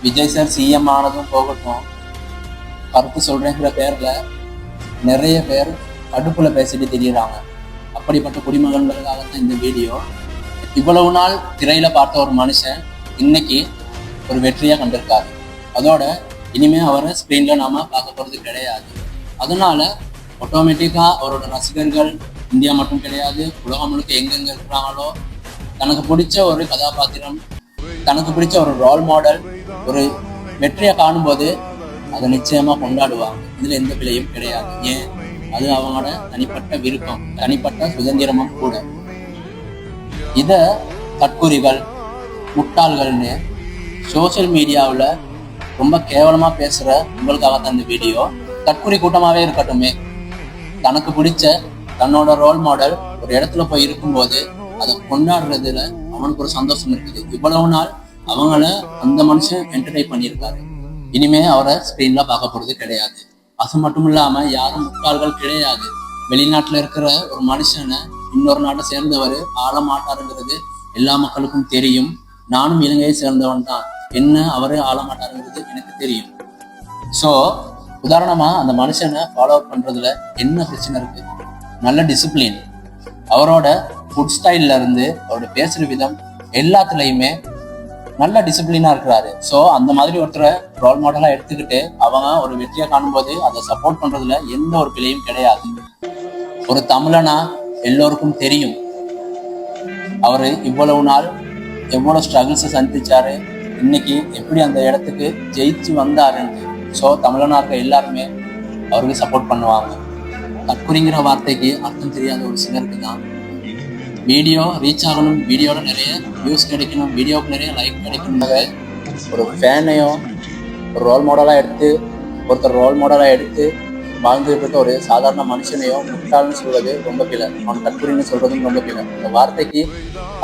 Vijay sir CM ஆனதும் போகட்டும், கருத்து சொல்றேங்கிற பேர்ல நிறைய பேர் கடுப்புல பேசிட்டு தெரியுறாங்க. அப்படிப்பட்ட குடிமகன்களுக்காகத்தான் இந்த வீடியோ. இவ்வளவு நாள் திரையில பார்த்த ஒரு மனுஷன் இன்னைக்கு ஒரு வெற்றியா கண்டிருக்காரு. அதோட இனிமே அவரை ஸ்கிரீன்ல நாம பார்க்க போறது கிடையாது. அதனால ஆட்டோமேட்டிக்கா அவரோட ரசிகர்கள் இந்தியா மட்டும் கிடையாது, உலகம் முழுக்க எங்கெங்க இருக்கிறாங்களோ, தனக்கு பிடிச்ச ஒரு கதாபாத்திரம், தனக்கு பிடிச்ச ஒரு ரோல் மாடல் ஒரு வெற்றியை காணும்போது அதை நிச்சயமா கொண்டாடுவாங்க. இதுல எந்த பிழையும் கிடையாது. ஏன், அது அவங்களோட தனிப்பட்ட விருப்பம், தனிப்பட்ட சுதந்திரமும் கூட. இத தற்குறிகள், முட்டாள்கள்னு சோசியல் மீடியாவில் ரொம்ப கேவலமா பேசுற உங்களுக்காகத்தான் இந்த வீடியோ. தற்குறி கூட்டமாவே இருக்கட்டுமே, தனக்கு பிடிச்ச தன்னோட ரோல் மாடல் ஒரு இடத்துல போய் இருக்கும்போது அதை கொண்டாடுறதுல அவனுக்கு ஒரு சந்தோஷம் இருக்குது. இவ்வளவு நாள் அவங்கள அந்த மனுஷன் என்டர்டெயின் பண்ணியிருக்காரு. இனிமே அவரை ஸ்கிரீன்ல பார்க்க போறது கிடையாது. அது மட்டும் இல்லாம யாரும் முட்டாள்கள் கிடையாது. வெளிநாட்டுல இருக்கிற ஒரு மனுஷனை இன்னொரு நாட்டை சேர்ந்தவர் ஆள மாட்டாருங்கிறது எல்லா மக்களுக்கும் தெரியும். நானும் இலங்கையை சேர்ந்தவன் தான், என்ன அவரே ஆள மாட்டாருங்கிறது எனக்கு தெரியும். ஸோ உதாரணமா அந்த மனுஷனை ஃபாலோ அப் பண்றதுல என்ன பிரச்சனை இருக்கு? நல்ல டிசிப்ளின், அவரோட ஃபுட் ஸ்டைல்ல இருந்து அவரோட பேசுற விதம் எல்லாத்துலயுமே நல்ல டிசிப்ளினா இருக்கிறாரு. ஸோ அந்த மாதிரி ஒருத்தரை ரோல் மாடலா எடுத்துக்கிட்டு அவங்க ஒரு வெற்றியை காணும்போது அதை சப்போர்ட் பண்றதுல எந்த ஒரு பிழையும் கிடையாது. ஒரு தமிழனா எல்லோருக்கும் தெரியும் அவரு இவ்வளவு நாள் எவ்வளவு ஸ்ட்ரகிள்ஸை சந்திச்சாரு, இன்னைக்கு எப்படி அந்த இடத்துக்கு ஜெயிச்சு வந்தாருன்னு. ஸோ தமிழனா இருக்க எல்லாருமே அவருக்கு சப்போர்ட் பண்ணுவாங்க. தற்குறிங்கிற வார்த்தைக்கு அர்த்தம் தெரியாத ஒரு சிலருக்கு தான் வீடியோ ரீச் ஆகணும், வீடியோவில் நிறைய வியூஸ் கிடைக்கணும், வீடியோவுக்கு நிறைய லைக் கிடைக்கணும், ஒரு ஃபேனையோ ஒரு ரோல் மாடலாக எடுத்து ஒருத்தர் ரோல் மாடலாக எடுத்து வாழ்ந்துட்டு இருக்க ஒரு சாதாரண மனுஷனையோ முட்டாள்னு சொல்வது ரொம்ப பிழை, அவன் தற்குறின்னு சொல்றதும் ரொம்ப பிழை. இந்த வார்த்தைக்கு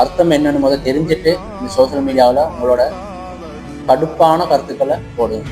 அர்த்தம் என்னன்னு முதல்ல தெரிஞ்சுட்டு இந்த சோசியல் மீடியாவில் உங்களோட கடுப்பான கருத்துக்களை போடுங்க.